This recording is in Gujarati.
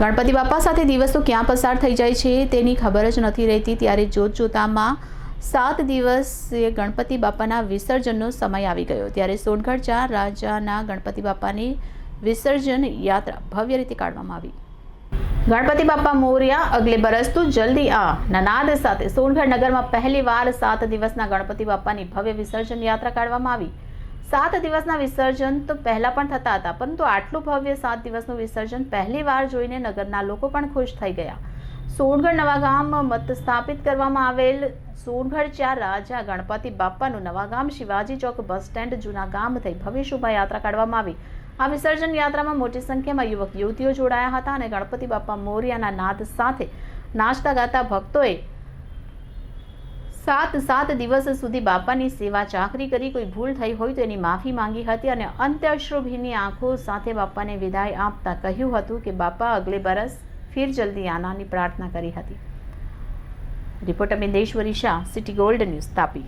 ગણપતિ બાપા સાથે દિવસો ક્યાં પસાર થઈ જાય છે તેની ખબર જ નથી રહેતી, ત્યારે જોતજોતામાં 7 દિવસે ગણપતિ બાપાના વિસર્જનનો સમય આવી ગયો। ત્યારે સોનગઢ 4 રાજાના ગણપતિ બાપાની વિસર્જન યાત્રા ભવ્ય રીતે કાઢવામાં આવી। ગણપતિ બાપા મોર્યા, અગલે બરસ તું જલ્દી આ ના નાદ સાથે સોનગઢ નગરમાં પહેલીવાર 7 દિવસના ગણપતિ બાપાની ભવ્ય વિસર્જન યાત્રા કાઢવામાં આવી। 7 દિવસના વિસર્જન તો પહેલા પણ થતા હતા, પરંતુ આટલું ભવ્ય 7 દિવસનું વિસર્જન પહેલીવાર જોઈને નગરના લોકો પણ ખુશ થઈ ગયા। સોનગઢ નવાગામ મત સ્થાપિત કરવામાં આવેલ સોનગઢ 4 રાજા ગણપતિ બાપાનું નવાગામ શિવાજી ચોક બસ સ્ટેન્ડ જૂના ગામ થઈ ભવ્ય શોભાયાત્રા કાઢવામાં આવી। આ વિસર્જન યાત્રામાં મોટી સંખ્યામાં યુવક યુવતીઓ જોડાયા હતા અને ગણપતિ બાપા મોર્યાના નાદ સાથે નાચતા ગાતા ભક્તોએ 7 દિવસ સુધી બાપાની સેવા ચાકરી કરી। કોઈ ભૂલ થઈ હોય તો એની માફી માંગી હતી અને અંત્યશ્રુભીની આંખો સાથે બાપાને વિદાય આપતા કહ્યું હતું કે બાપા અગલે બરસ ફિર જલ્દી આનાની પ્રાર્થના કરી હતી। Reporter Mindeshwari Shah, city gold news, Tapi.